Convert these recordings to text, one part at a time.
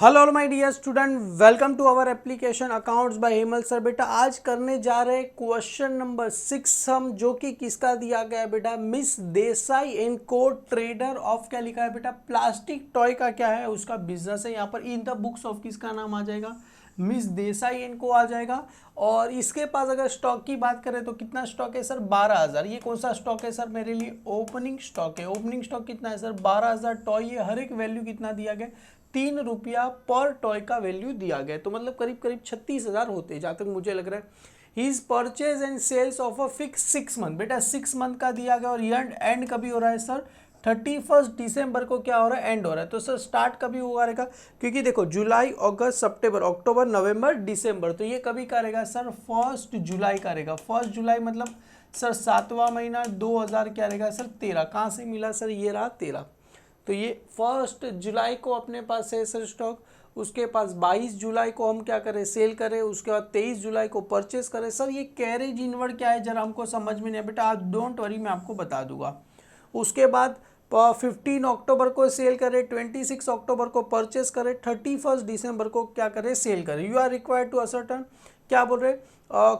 Hello my dear student, welcome to our application accounts by Hemal sir. बेटा आज करने जा रहे हैं क्वेश्चन नंबर 6 हम, जो कि किसका दिया गया है बेटा, मिस देसाई एंड को ट्रेडर ऑफ, क्या लिखा है बेटा, प्लास्टिक टॉय का क्या है उसका बिजनेस है। यहाँ पर इन द बुक्स ऑफ किसका नाम आ जाएगा, मिस देसाई एंड को आ जाएगा। और इसके पास अगर स्टॉक की बात करें तो कितना स्टॉक है सर, 12,000। ये कौन सा स्टॉक है सर, मेरे लिए ओपनिंग स्टॉक है। ओपनिंग स्टॉक कितना है सर, 12,000 टॉय। ये हर एक वैल्यू कितना दिया गया, 3 रुपया पर टॉय का वैल्यू दिया गया। तो मतलब करीब करीब 36,000 होते हैं जहाँ तक मुझे लग रहा है। His purchase and sales of a fix 6 month, बेटा 6 मंथ का दिया गया। और एंड कभी हो रहा है सर, 31 दिसंबर को क्या हो रहा है, एंड हो रहा है। तो सर स्टार्ट कभी होगा रहेगा, क्योंकि देखो जुलाई अगस्त सितंबर अक्टूबर नवंबर दिसंबर, तो ये कभी का रहेगा सर, 1 जुलाई का रहेगा। 1 जुलाई मतलब सर 7वां महीना 2000 क्या रहेगा सर, 13। कहाँ से मिला सर, ये रहा 13। तो ये 1 जुलाई को अपने पास है सर स्टॉक। उसके पास 22 जुलाई को हम क्या करें, सेल करें। उसके बाद 23 जुलाई को परचेस करें। सर ये कैरेज इनवर्ड क्या है, जरा हमको समझ में नहीं है बेटा, आज डोंट वरी मैं आपको बता दूंगा। उसके बाद 15 अक्टूबर को सेल करें, 26 अक्टूबर को परचेस करें, 31 दिसंबर को क्या करें, सेल करें। You are required to ascertain, क्या बोल रहे,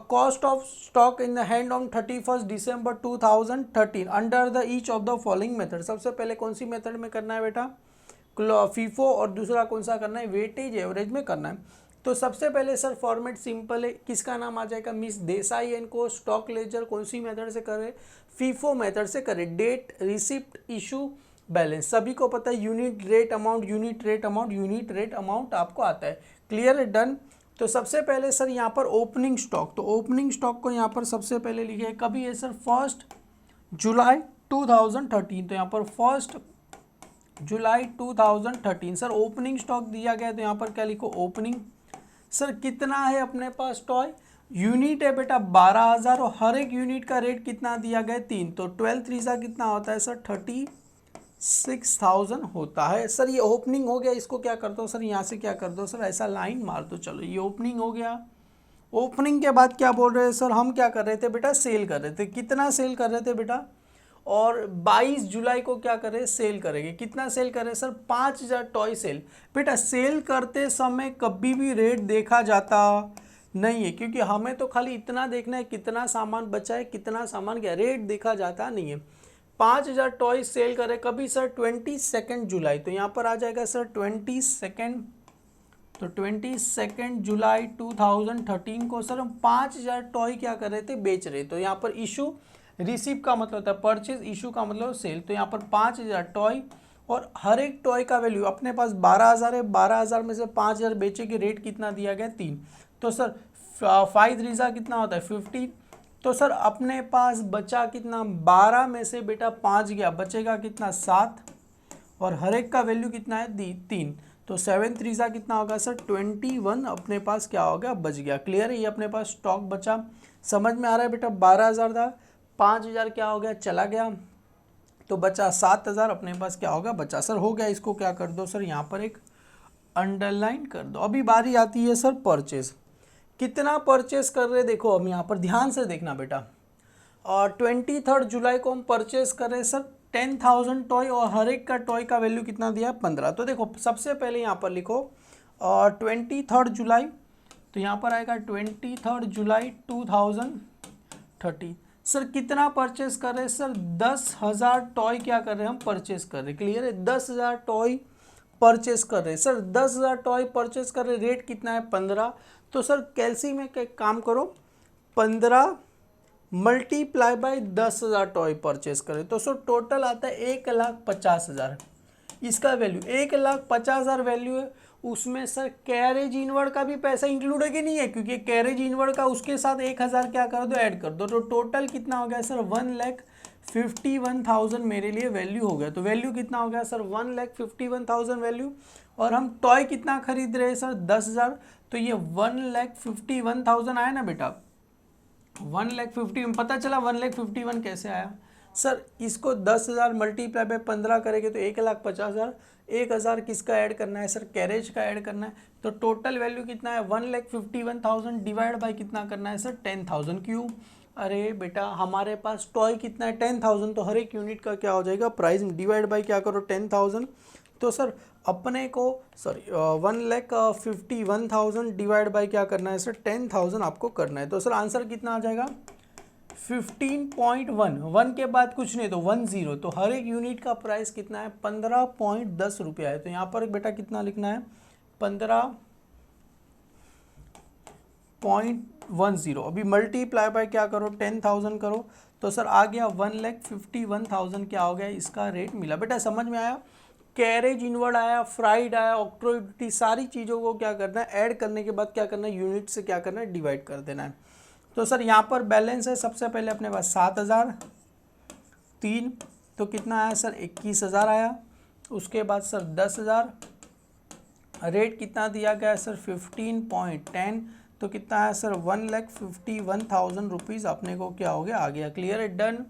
cost of stock in the hand on 31 December 2013 under the each of the following method. सबसे पहले कौन सी मेथड में करना है बेटा, फीफो, और दूसरा कौन सा करना है, वेटेज एवरेज में करना है। तो सबसे पहले सर फॉर्मेट सिंपल है, किसका नाम आ जाएगा, मिस देसाई एंड को स्टॉक लेजर कौन सी मेथड से करें, फीफो मेथड से करें। डेट, रिसिप्ट, इशू, बैलेंस, सभी को पता है। Unit rate amount, unit rate amount, unit rate amount आपको आता है। क्लियर है, डन। तो सबसे पहले सर यहाँ पर ओपनिंग स्टॉक, तो ओपनिंग स्टॉक को यहाँ पर सबसे पहले लिखे कभी है सर, 1 जुलाई 2013। तो यहाँ पर 1 जुलाई 2013 सर ओपनिंग स्टॉक दिया गया। तो यहाँ पर क्या लिखो, ओपनिंग। सर कितना है अपने पास टॉय, यूनिट है बेटा 12,000, और हर एक यूनिट का रेट कितना दिया गया, 3। तो 12 3 कितना होता है सर, 36,000 होता है। सर ये ओपनिंग हो गया। इसको क्या करता हूँ सर, यहाँ से क्या कर दो सर, ऐसा लाइन मार दो। चलो ये ओपनिंग हो गया। ओपनिंग के बाद क्या बोल रहे हैं सर, हम क्या कर रहे थे बेटा, सेल कर रहे थे। कितना सेल कर रहे थे बेटा, और 22 जुलाई को क्या करें, सेल करेंगे। कितना सेल करें सर, 5,000 टॉय सेल। बेटा सेल करते समय कभी भी रेट देखा जाता नहीं है, क्योंकि हमें तो खाली इतना देखना है कितना सामान बचा है, कितना सामान क्या, रेट देखा जाता नहीं है। 5,000 टॉय सेल करें कभी सर, 22 जुलाई। तो यहाँ पर आ जाएगा सर 22, तो 22 जुलाई 2013 को सर हम 5,000 टॉय क्या कर रहे थे, बेच रहे। तो यहाँ पर इशू, रिसीव का मतलब होता है परचेज, इशू का मतलब सेल। तो यहाँ पर 5,000 टॉय, और हर एक टॉय का वैल्यू अपने पास 12,000 है। 12,000 में से 5,000 बेचे के रेट कितना दिया गया, 3। तो सर 5 3 कितना होता है, 15। तो सर अपने पास बचा कितना, 12 में से बेटा 5 गया, बचेगा कितना, 7। और हर एक का वैल्यू कितना है, 3। तो 7 3 कितना होगा सर, 21 अपने पास क्या हो गया, बच गया। क्लियर है, ये अपने पास स्टॉक बचा। समझ में आ रहा है बेटा, 12,000 था, 5,000 क्या हो गया, चला गया, तो बचा 7,000 अपने पास क्या होगा, बचा। सर हो गया, इसको क्या कर दो सर, यहाँ पर एक अंडरलाइन कर दो। अभी बारी आती है सर परचेज। कितना परचेज कर रहे, देखो हम यहाँ पर ध्यान से देखना बेटा। और 23 जुलाई को हम परचेज कर रहे सर 10,000 टॉय, और हर एक का टॉय का वैल्यू कितना दिया, 15। तो देखो सबसे पहले यहाँ पर लिखो, और 23 जुलाई, तो यहाँ पर आएगा 23 जुलाई 2013। सर कितना परचेस कर रहे हैं सर, 10,000 टॉय क्या कर रहे हैं हम, परचेस कर रहे हैं। क्लियर है, 10,000 टॉय परचेस कर रहे हैं। सर 10,000 टॉय परचेस कर रहे, रेट कितना है, 15। तो सर कैलसी में काम करो, 15 मल्टीप्लाई बाय 10,000 टॉय परचेस करें। तो सर टोटल आता है 1,50,000। इसका वैल्यू 1,50,000 वैल्यू है। उसमें सर कैरेज इनवर्ड का भी पैसा इंक्लूड है कि नहीं है, क्योंकि कैरेज इनवर्ड का उसके साथ 1,000 क्या कर दो, ऐड कर दो। तो टोटल कितना हो गया सर, 1,51,000 मेरे लिए वैल्यू हो गया। तो वैल्यू कितना हो गया सर, 1,51,000 वैल्यू। और हम टॉय कितना खरीद रहे हैं सर, 10,000। तो ये 1,51,000 आया ना बेटा, 1,50,000 पता चला। 1,51,000 कैसे आया सर, इसको 10,000 मल्टीप्लाई बाय 15 करेंगे तो 1,50,000। 1,000 किसका ऐड करना है सर, कैरेज का ऐड करना है। तो टोटल वैल्यू कितना है, 1,51,000 डिवाइड बाय कितना करना है सर, 10,000। क्यों, अरे बेटा हमारे पास टॉय कितना है, 10,000। तो हर एक यूनिट का क्या हो जाएगा, प्राइस डिवाइड बाय क्या करो, 10,000। तो सर अपने को 1,51,000 डिवाइड बाई क्या करना है सर 10,000 आपको करना है। तो सर आंसर कितना आ जाएगा 15.1, 1 के बाद कुछ नहीं तो 10, तो हर एक यूनिट का प्राइस कितना है 15.10 रुपया है। तो यहाँ पर बेटा कितना लिखना है 15.10। अभी मल्टीप्लाई बाय क्या करो 10,000 करो, तो सर आ गया 1,51,000 क्या हो गया इसका रेट मिला। बेटा समझ में आया, कैरेज इनवर्ड आया, फ्राइड आया, ऑक्ट्रोइडिटी, सारी चीज़ों को क्या करना है ऐड करने के बाद क्या करना है यूनिट से क्या करना है डिवाइड कर देना है। तो सर यहाँ पर बैलेंस है सबसे पहले अपने पास 7,003, तो कितना आया सर 21,000 आया। उसके बाद सर 10,000, रेट कितना दिया गया है सर 15.10, तो कितना आया सर 1,51,000 रुपीज़ अपने को क्या हो गया आ गया। क्लियर है, डन।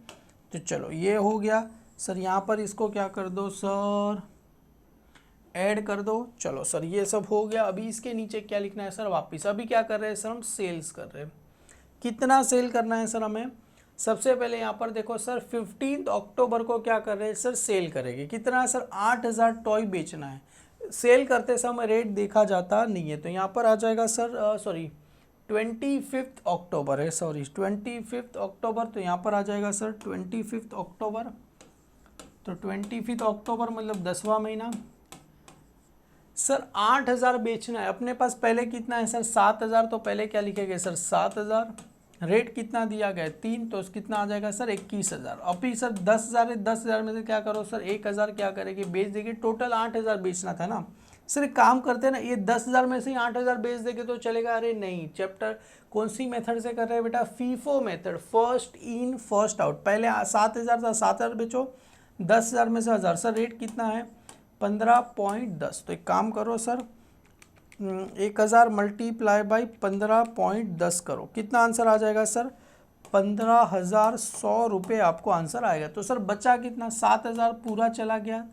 तो चलो ये हो गया सर, यहाँ पर इसको क्या कर दो सर ऐड कर दो। चलो सर ये सब हो गया। अभी इसके नीचे क्या लिखना है सर वापस, अभी क्या कर रहे हैं सर हम सेल्स कर रहे हैं। कितना सेल करना है सर हमें, सबसे पहले यहाँ पर देखो सर 15 अक्टूबर को क्या कर रहे हैं सर सेल करेंगे। कितना सर 8,000 टॉय बेचना है। सेल करते समय रेट देखा जाता नहीं है, तो यहाँ पर आ जाएगा सर 25 अक्टूबर है, 25 अक्टूबर, तो यहाँ पर आ जाएगा सर 25 अक्टूबर। तो 25 अक्टूबर मतलब 10वां महीना। सर 8,000 बेचना है, अपने पास पहले कितना है सर 7,000, तो पहले क्या लिखेंगे सर 7,000। रेट कितना दिया गया है 3, तो कितना आ जाएगा सर 21,000। अभी सर 10,000 है, 10,000 में से क्या करो सर 1,000 क्या करेंगे बेच देंगे। टोटल 8,000 बेचना था ना सर, एक काम करते हैं ना, ये 10,000 में से ही 8,000 बेच देंगे तो चलेगा। अरे नहीं, चैप्टर कौन सी मेथड से कर रहे हैं बेटा, FIFO method, first in first out. पहले 7,000 था, 7,000 बेचो, 10,000 में से 1,000। सर रेट कितना है 15.10, तो एक काम करो सर 1,000 मल्टीप्लाई बाई 15.10 करो, कितना आंसर आ जाएगा सर 15,100 रुपये आपको आंसर आएगा। तो सर बचा कितना 7,000 पूरा चला गया,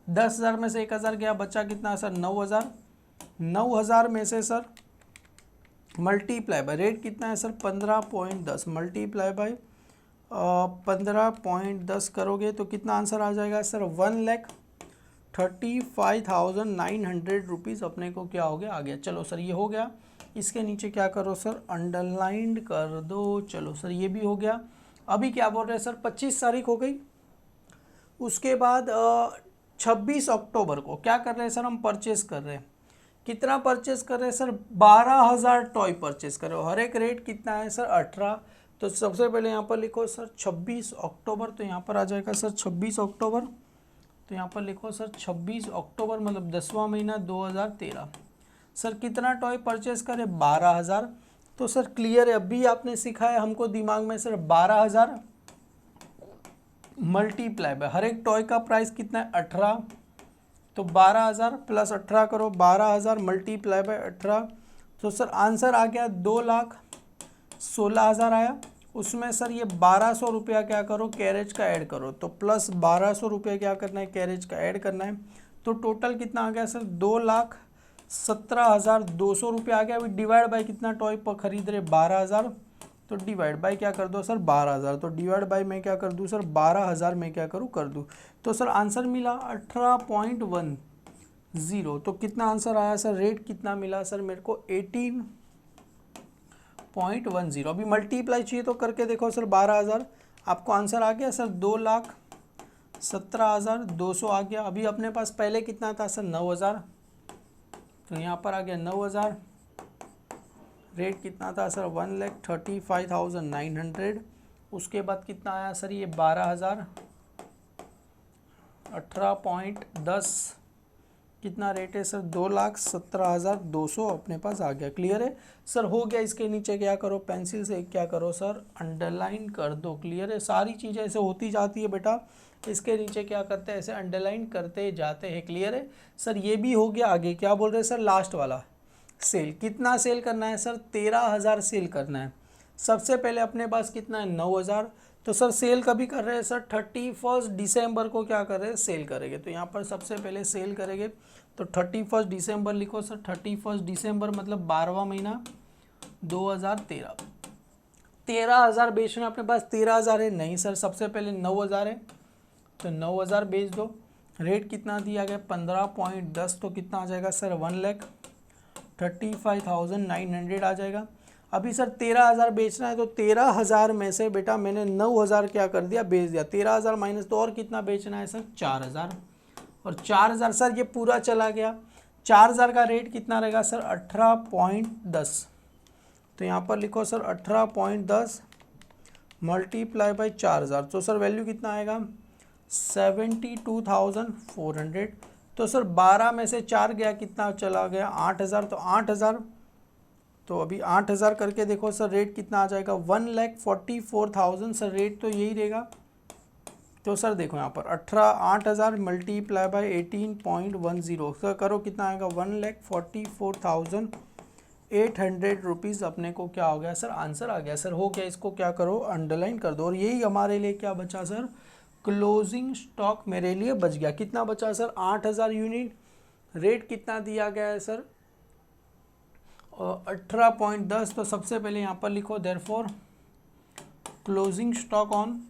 10,000 में से 1,000 गया, बचा कितना सर 9,000। 9,000 में से सर मल्टीप्लाई बाई रेट कितना है सर 15.10 मल्टीप्लाई बाई 15.10 करोगे तो कितना आंसर आ जाएगा सर 1,35,900 रुपीज़ अपने को क्या हो गया आ गया। चलो सर ये हो गया, इसके नीचे क्या करो सर अंडरलाइंड कर दो। चलो सर ये भी हो गया। अभी क्या बोल रहे हैं सर 25 तारीख हो गई, उसके बाद 26 अक्टूबर को क्या कर रहे हैं सर हम परचेस कर रहे हैं। कितना परचेस कर रहे हैं सर 12,000 टॉय परचेस कर रहे हो। हर एक रेट कितना है सर 18, तो सबसे पहले यहाँ पर लिखो सर 26 अक्टूबर, तो यहाँ पर आ जाएगा सर 26 अक्टूबर, तो यहाँ पर लिखो सर 26 अक्टूबर मतलब 10वां महीना 2013। सर कितना टॉय परचेस करें 12,000, तो सर क्लियर है, अभी आपने सीखा है हमको दिमाग में सर 12,000 मल्टीप्लाई बाय हर एक टॉय का प्राइस कितना है 18, तो 12,000 प्लस 18 करो, 12,000 मल्टीप्लाई बाय 18, तो सर आंसर आ गया 2,16,000 आया। उसमें सर ये 1,200 रुपया क्या करो कैरेज का ऐड करो, तो प्लस 1,200 रुपया क्या करना है कैरेज का ऐड करना है, तो टोटल कितना आ गया सर 2,17,200 रुपया आ गया। अभी डिवाइड बाय कितना टॉय पर खरीद रहे 12,000, तो डिवाइड बाय क्या कर दो सर 12,000, तो डिवाइड बाय मैं क्या कर दूँ सर 12,000 में क्या करूँ कर दूँ, तो सर आंसर मिला 18.10। तो कितना आंसर आया सर, रेट कितना मिला सर मेरे को 18.10। अभी मल्टीप्लाई चाहिए तो करके देखो सर 12,000, आपको आंसर आ गया सर 2,17,200 आ गया। अभी अपने पास पहले कितना था सर 9,000, तो यहाँ पर आ गया 9,000। रेट कितना था सर 1,35,900। उसके बाद कितना आया सर ये 12,000, 18.10 कितना रेट है सर 2,17,200 अपने पास आ गया। क्लियर है सर, हो गया। इसके नीचे क्या करो पेंसिल से क्या करो सर अंडरलाइन कर दो। क्लियर है, सारी चीज़ें ऐसे होती जाती है बेटा, इसके नीचे क्या करते हैं ऐसे अंडरलाइन करते जाते हैं। क्लियर है सर, ये भी हो गया। आगे क्या बोल रहे हैं सर लास्ट वाला सेल, कितना सेल करना है सर 13,000 सेल करना है। सबसे पहले अपने पास कितना है 9,000, तो सर सेल कभी कर रहे हैं सर 31 दिसंबर को क्या कर रहे हैं सेल करेंगे, तो यहाँ पर सबसे पहले सेल करेंगे, तो 31 दिसंबर लिखो सर 31 दिसंबर मतलब 12वां महीना 2013। 13,000 बेचना अपने पास 13,000 है नहीं सर, सबसे पहले 9,000 है, तो 9,000 बेच दो। रेट कितना दिया गया 15.10, तो कितना आ जाएगा सर 1,35,900 आ जाएगा। अभी सर 13,000 बेचना है, तो 13,000 में से बेटा मैंने 9,000 क्या कर दिया, बेच दिया। 13,000 माइनस, तो और कितना बेचना है सर 4,000, और 4,000 सर ये पूरा चला गया। 4,000 का रेट कितना रहेगा सर 18.10, तो यहाँ पर लिखो सर 18.10 मल्टीप्लाई बाई 4,000, तो सर वैल्यू कितना आएगा 72,400। तो सर 12 में से 4 गया, कितना चला गया 8,000, तो 8,000, तो अभी 8,000 करके देखो सर रेट कितना आ जाएगा 1,44,000, सर रेट तो यही रहेगा। तो सर देखो यहाँ पर 8,000 मल्टीप्लाई बाई 18.10, सर करो कितना आएगा 1,44,800 रुपीज़ अपने को क्या हो गया सर, आंसर आ गया। सर हो गया, इसको क्या करो अंडरलाइन कर दो, और यही हमारे लिए क्या बचा सर, क्लोजिंग स्टॉक मेरे लिए बच गया। कितना बचा सर 8,000 यूनिट, रेट कितना दिया गया है सर 18.10, तो सबसे पहले यहाँ पर लिखो therefore closing stock on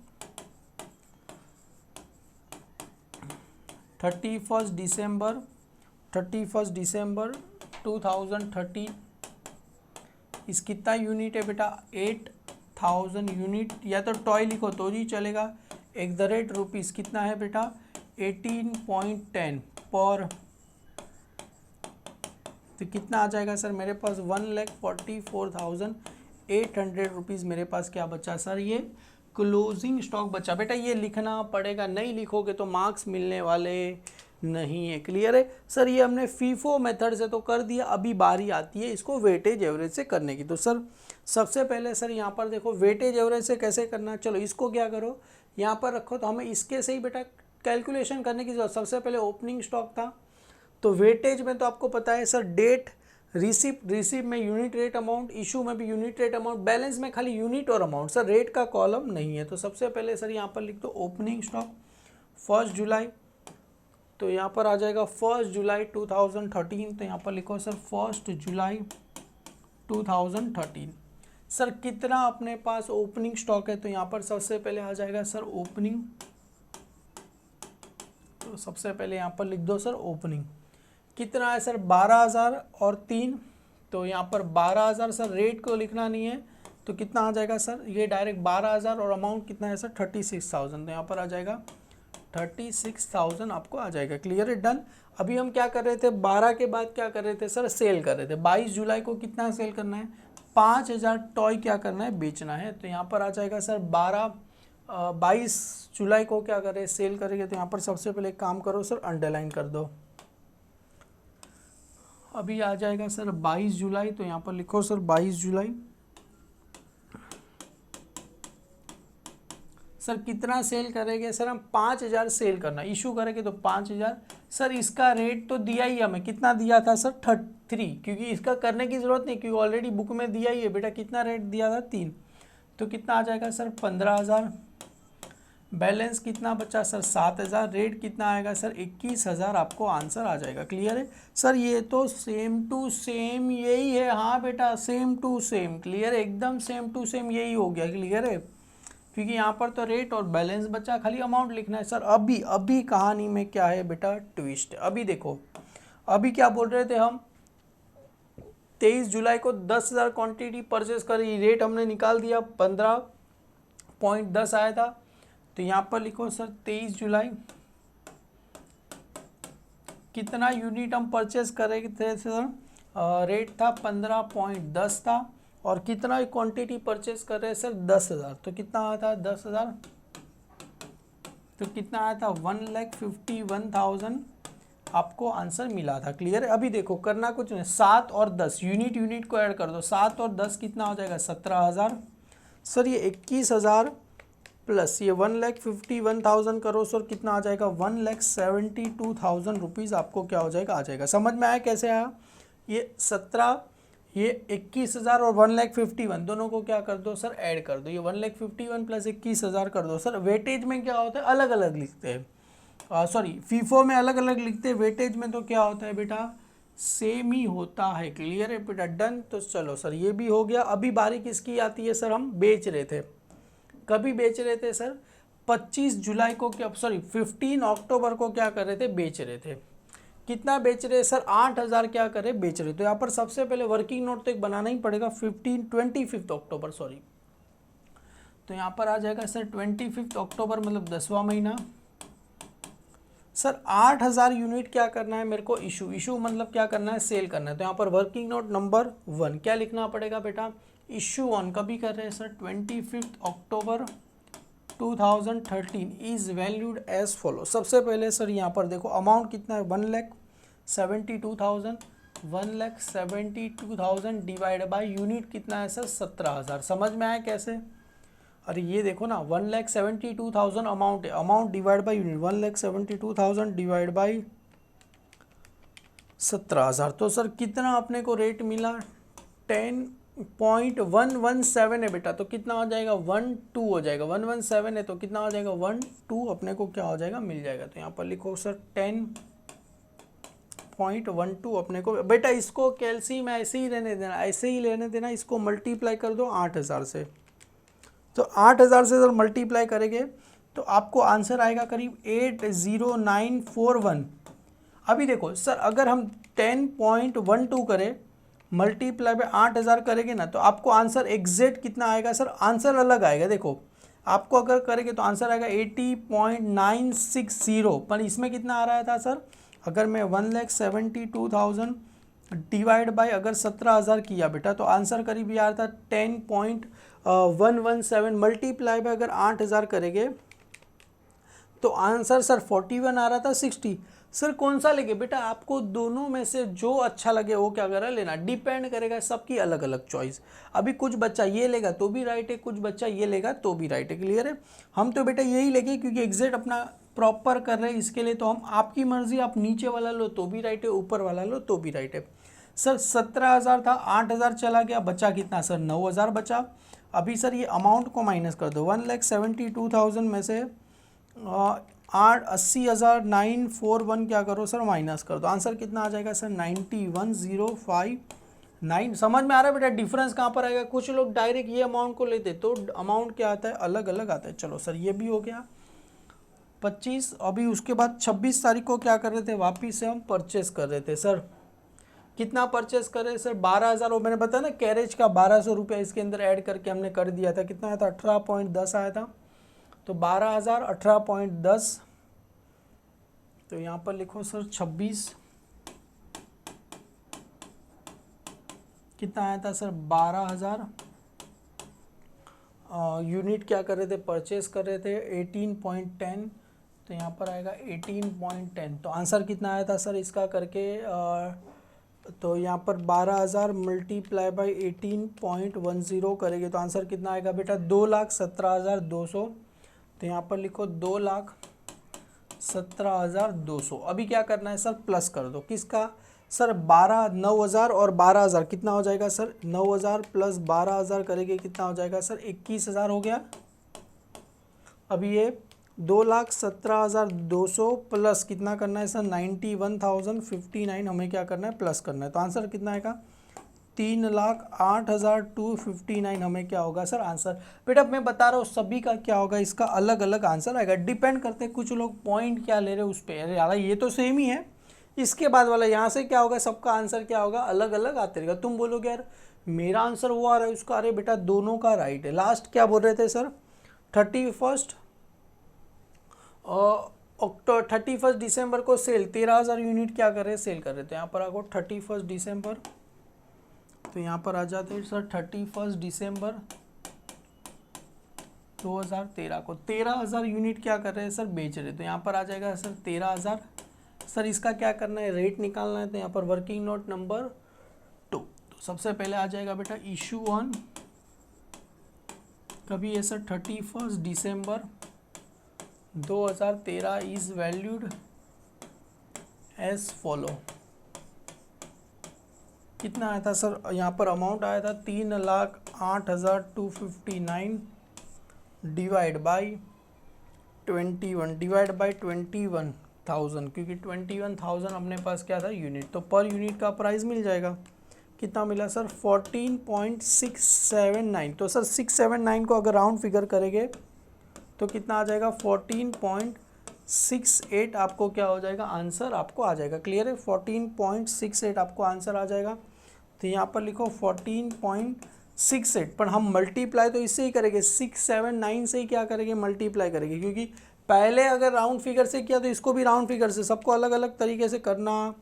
31 December 2013 इस कितना यूनिट है बेटा 8,000 यूनिट, या तो टॉय लिखो तो ही चलेगा। @ कितना है बेटा 18.10 पर, तो कितना आ जाएगा सर मेरे पास 1,44,800 रुपीज़ मेरे पास क्या बचा सर, ये क्लोजिंग स्टॉक बचा। बेटा ये लिखना पड़ेगा, नहीं लिखोगे तो मार्क्स मिलने वाले नहीं है। क्लियर है सर, ये हमने फीफो मेथड से तो कर दिया, अभी बारी आती है इसको वेटेज एवरेज से करने की। तो सर सबसे पहले सर यहाँ पर देखो वेटेज एवरेज से कैसे करना, चलो इसको क्या करो यहाँ पर रखो, तो हमें इसके से ही बेटा कैलकुलेशन करने की जरूरत। सबसे पहले ओपनिंग स्टॉक था, तो वेटेज में तो आपको पता है सर डेट, रिसिप्ट में यूनिट रेट अमाउंट, इशू में भी यूनिट रेट अमाउंट, बैलेंस में खाली यूनिट और अमाउंट, सर रेट का कॉलम नहीं है। तो सबसे पहले सर यहाँ पर लिख दो ओपनिंग स्टॉक 1 जुलाई, तो यहाँ पर आ जाएगा 1 जुलाई 2013, तो यहाँ पर लिखो सर 1 जुलाई 2013। सर कितना अपने पास ओपनिंग स्टॉक है, तो यहाँ पर सबसे पहले आ जाएगा सर ओपनिंग, तो सबसे पहले यहाँ पर लिख दो सर ओपनिंग कितना है सर 12,000 और 3, तो यहाँ पर 12,000 सर रेट को लिखना नहीं है, तो कितना आ जाएगा सर ये डायरेक्ट 12,000 और अमाउंट कितना है सर 36,000, तो यहाँ पर आ जाएगा 36,000 आपको आ जाएगा। क्लियर है, डन। अभी हम क्या कर रहे थे 12 के बाद क्या कर रहे थे सर, सेल कर रहे थे। 22 जुलाई को कितना सेल करना है 5,000 टॉय क्या करना है, बेचना है, तो यहाँ पर आ जाएगा सर 22 जुलाई को क्या करें सेल करेंगे, तो यहाँ पर सबसे पहले एक काम करो सर अंडरलाइन कर दो। अभी आ जाएगा सर 22 जुलाई, तो यहाँ पर लिखो सर 22 जुलाई। सर कितना सेल करेंगे सर हम 5,000 सेल करना, इशू करेंगे तो 5,000। सर इसका रेट तो दिया ही हमें, कितना दिया था सर 3, क्योंकि इसका करने की ज़रूरत नहीं क्योंकि ऑलरेडी बुक में दिया ही है बेटा। कितना रेट दिया था 3, तो कितना आ जाएगा सर 15,000। बैलेंस कितना बचा सर 7,000, रेट कितना आएगा सर 21,000, आपको आंसर आ जाएगा। क्लियर है सर, ये तो सेम टू सेम यही है, हाँ बेटा सेम टू सेम। क्लियर है, एकदम सेम टू सेम यही हो गया। क्लियर है, क्योंकि यहाँ पर तो रेट और बैलेंस बचा, खाली अमाउंट लिखना है। सर अभी कहानी में क्या है बेटा ट्विस्ट है। अभी देखो, अभी क्या बोल रहे थे हम 23 जुलाई को 10,000 क्वांटिटी परचेस करी, रेट हमने निकाल दिया 15.10 आया था, तो यहाँ पर लिखो सर 23 जुलाई कितना यूनिट हम परचेस करेंगे थे सर, रेट था 15.10 था, और कितना क्वांटिटी परचेस कर रहे हैं सर 10,000, तो कितना आया था 10,000, तो कितना आया था 1,51,000 आपको आंसर मिला था। क्लियर है, अभी देखो करना कुछ नहीं, 7 और 10 यूनिट को ऐड कर दो, 7 और 10 कितना हो जाएगा 17,000। सर ये 21,000 प्लस ये 1,51,000 करो सर, कितना आ जाएगा 1,72,000 रुपीज़ आपको क्या हो जाएगा, आ जाएगा। समझ में आया कैसे आया, ये 17 ये 21,000 और 1,51,000 दोनों को क्या कर दो सर ऐड कर दो, ये 1,51,000 प्लस 21,000 कर दो। सर वेटेज में क्या होता है अलग अलग लिखते हैं, सॉरी फीफो में अलग अलग लिखते हैं, वेटेज में तो क्या होता है बेटा सेम ही होता है। क्लियर है बेटा, डन। तो चलो सर ये भी हो गया। अभी बारी किसकी आती है सर, हम बेच रहे थे, कभी बेच रहे थे सर 25 जुलाई को क्या, सॉरी 15 अक्टूबर को क्या कर रहे थे, बेच रहे थे। कितना बेच रहे सर, 8000 क्या कर रहे, बेच रहे। तो यहाँ पर सबसे पहले वर्किंग नोट तो एक बनाना ही पड़ेगा, 25 अक्टूबर सॉरी। तो यहाँ पर आ जाएगा सर 25 अक्टूबर मतलब 10वां महीना। सर 8000 यूनिट क्या करना है मेरे को, इशू मतलब क्या करना है, सेल करना है। तो यहाँ पर वर्किंग नोट नंबर 1 क्या लिखना पड़ेगा बेटा, इशू 1 कभी कर रहे हैं sir, 25 October 2013 is valued as follow. सबसे पहले सर यहाँ पर देखो अमाउंट कितना है, 1,72,000, 1,72,000 डिवाइड बाय यूनिट कितना है सर, 17,000। समझ में आया कैसे, अरे ये देखो ना 1,72,000 अमाउंट है, amount divide by unit, 1,72,000 divide by 17,000। तो सर कितना अपने को रेट मिला, 10.117 है बेटा। तो कितना हो जाएगा, 12 हो जाएगा, 117 है तो कितना हो जाएगा, 12 अपने को क्या हो जाएगा, मिल जाएगा। तो यहाँ पर लिखो सर 10.12 अपने को बेटा, इसको कैल्शियम ऐसे ही रहने देना, ऐसे ही लेने देना, इसको मल्टीप्लाई कर दो 8000 से। तो 8000 से सर मल्टीप्लाई करेंगे तो आपको आंसर आएगा करीब 80941। अभी देखो सर अगर हम 10.12 करें मल्टीप्लाई बाय 8000 करेंगे ना, तो आपको आंसर एग्जैक्ट कितना आएगा सर, आंसर अलग आएगा। देखो आपको अगर करेंगे तो आंसर आएगा 80.960, पर इसमें कितना आ रहा था सर, अगर मैं 1,72,000 डिवाइड बाय अगर 17,000 किया बेटा, तो आंसर करीब ये आ रहा था 10.117, मल्टीप्लाई बाय अगर 8000 करेंगे तो आंसर सर 41 आ रहा था 60। सर कौन सा लेंगे बेटा, आपको दोनों में से जो अच्छा लगे वो क्या करें लेना, डिपेंड करेगा, सबकी अलग अलग चॉइस। अभी कुछ बच्चा ये लेगा तो भी राइट है, कुछ बच्चा ये लेगा तो भी राइट है, क्लियर है। हम तो बेटा यही लेंगे क्योंकि एग्जैक्ट अपना प्रॉपर कर रहे हैं, इसके लिए तो हम आपकी मर्जी, आप नीचे वाला लो तो भी राइट है, ऊपर वाला लो तो भी राइट है। सर 17,000 था, 8000 चला गया, बचा कितना सर, 9,000 बचा। अभी सर ये अमाउंट को माइनस कर दो, 1,72,000 में से 80,941 क्या करो सर, माइनस कर दो। आंसर कितना आ जाएगा सर, 91,059। समझ में आ रहा है बेटा डिफरेंस कहाँ पर आएगा। कुछ लोग डायरेक्ट ये अमाउंट को लेते तो अमाउंट क्या आता है, अलग अलग आता है। चलो सर ये भी हो गया 25। अभी उसके बाद 26 तारीख को क्या कर रहे थे, वापिस से हम परचेस कर रहे थे। सर कितना परचेस कर रहे हैं सर, 12,000। वो मैंने बताया ना कैरेज का 1200 रुपया इसके अंदर ऐड करके हमने कर दिया था, कितना आया था, 18.10 आया था। तो 12,000 18.10, तो यहाँ पर लिखो सर 26, कितना आया था सर, 12,000 यूनिट क्या कर रहे थे, परचेस कर रहे थे 18.10। तो यहाँ पर आएगा 18.10। तो आंसर कितना आया था सर इसका करके, तो यहाँ पर 12,000 मल्टीप्लाई बाई 18.10 करेंगे तो आंसर कितना आएगा बेटा, 2,17,200। तो यहाँ पर लिखो 2,17,200। अभी क्या करना है सर, प्लस कर दो किसका सर, 9,000 और 12,000 कितना हो जाएगा सर, 9,000 प्लस 12,000 करेंगे कितना हो जाएगा सर, 21,000 हो गया। अभी ये 2,17,200 प्लस कितना करना है सर, 91,059 हमें क्या करना है, प्लस करना है। तो आंसर कितना आएगा, 3,08,259 हमें क्या होगा सर आंसर। बेटा मैं बता रहा हूँ सभी का क्या होगा, इसका अलग अलग आंसर आएगा, डिपेंड करते हैं कुछ लोग पॉइंट क्या ले रहे हैं उस पर। अरे यार ये तो सेम ही है, इसके बाद वाला यहाँ से क्या होगा, सबका आंसर क्या होगा, अलग अलग आते रहेगा। तुम बोलोगे यार मेरा आंसर वो आ रहा है उसका, अरे बेटा दोनों का राइट है। लास्ट क्या बोल रहे थे सर, 31 दिसंबर को सेल 13,000 यूनिट क्या कर रहे हैं, सेल कर रहे थे। यहाँ पर आपको 31 दिसंबर, तो यहाँ पर आ जाते हैं सर 31 दिसंबर 2013 को 13,000 यूनिट क्या कर रहे हैं सर, बेच रहे। तो यहाँ पर आ जाएगा सर 13,000। सर इसका क्या करना है, रेट निकालना है। तो यहाँ पर वर्किंग नोट नंबर 2, तो सबसे पहले आ जाएगा बेटा इशू 1 कभी है sir, 31 December 2013 is valued as follow. कितना आया था सर, यहाँ पर अमाउंट आया था 3,08,259 डिवाइड बाई 21 डिवाइड बाई 21,000, क्योंकि 21,000 अपने पास क्या था यूनिट, तो पर यूनिट का प्राइस मिल जाएगा। कितना मिला सर, 14.679। तो सर 679 को अगर राउंड फिगर करेंगे तो कितना आ जाएगा 14.68 आपको क्या हो जाएगा आंसर आपको आ जाएगा। क्लियर है, 14.68 आपको आंसर आ जाएगा। तो यहाँ पर लिखो 14.68, पर हम मल्टीप्लाई तो इससे ही करेंगे 679 से ही क्या करेंगे मल्टीप्लाई करेंगे, क्योंकि पहले अगर राउंड फिगर से किया तो इसको भी राउंड फिगर से, सबको अलग अलग तरीके से करना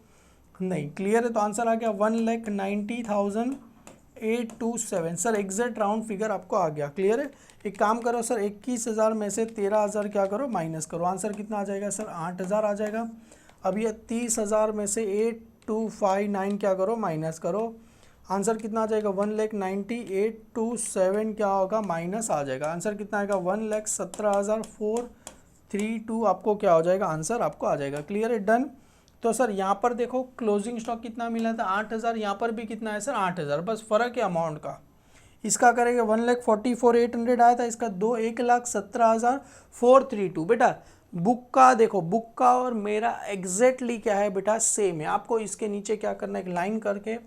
नहीं। क्लियर है, तो आंसर आ गया 1,90,827। सर एग्जैक्ट राउंड फिगर आपको आ गया। क्लियर है, एक काम करो सर 21,000 में से 13,000 क्या करो माइनस करो, आंसर कितना आ जाएगा सर 8,000 आ जाएगा। अब ये 30,000 में से 8259 क्या करो माइनस करो, आंसर कितना आ जाएगा 1,90,827 क्या होगा माइनस आ जाएगा, आंसर कितना आएगा 1,17,432 आपको क्या हो जाएगा आंसर आपको आ जाएगा। क्लियर है, डन। तो सर यहाँ पर देखो क्लोजिंग स्टॉक कितना मिला था 8,000, यहाँ पर भी कितना है सर 8,000, बस फ़र्क है अमाउंट का। इसका करेंगे 1,44,800 आया था, इसका 1,17,432। बेटा बुक का देखो, बुक का और मेरा एग्जैक्टली क्या है बेटा सेम है। आपको इसके नीचे क्या करना है एक लाइन करके,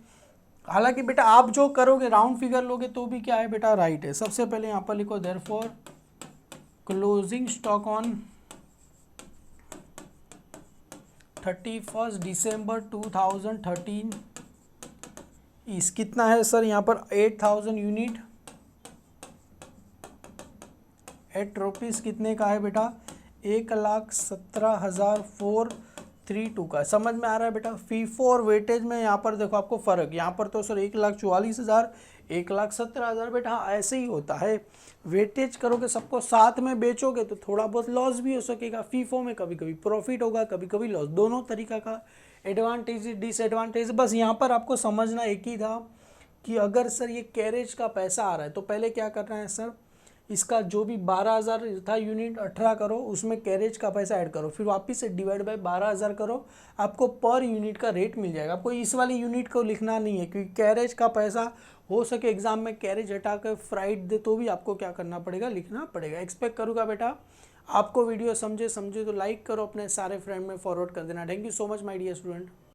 हालांकि बेटा आप जो करोगे राउंड फिगर लोगे तो भी क्या है बेटा राइट है। सबसे पहले यहाँ पर लिखो therefore closing stock on 31 December 2013 इस कितना है सर यहाँ पर 8,000 यूनिट एट रुपीज़ कितने का है बेटा 1,17,432 का। समझ में आ रहा है बेटा। फीफो और वेटेज में यहाँ पर देखो आपको फ़र्क, यहाँ पर तो सर 1,44,000 1,17,000 बेटा हाँ ऐसे ही होता है। वेटेज करोगे सबको साथ में बेचोगे तो थोड़ा बहुत लॉस भी हो सकेगा, फीफो में कभी कभी प्रॉफिट होगा कभी कभी लॉस, दोनों तरीका का एडवांटेज डिसएडवांटेज। बस यहाँ पर आपको समझना एक ही था कि अगर सर ये कैरेज का पैसा आ रहा है तो पहले क्या करना है सर, इसका जो भी 12,000 था यूनिट 18 करो, उसमें कैरेज का पैसा ऐड करो, फिर वापस से डिवाइड बाय 12,000 करो, आपको पर यूनिट का रेट मिल जाएगा। आपको इस वाली यूनिट को लिखना नहीं है, क्योंकि कैरेज का पैसा हो सके एग्जाम में कैरेज हटा कर फ्राइड दे तो भी आपको क्या करना पड़ेगा लिखना पड़ेगा। एक्सपेक्ट करूँगा बेटा आपको वीडियो समझे तो लाइक करो, अपने सारे फ्रेंड में फॉरवर्ड कर देना। Thank you so much my dear student.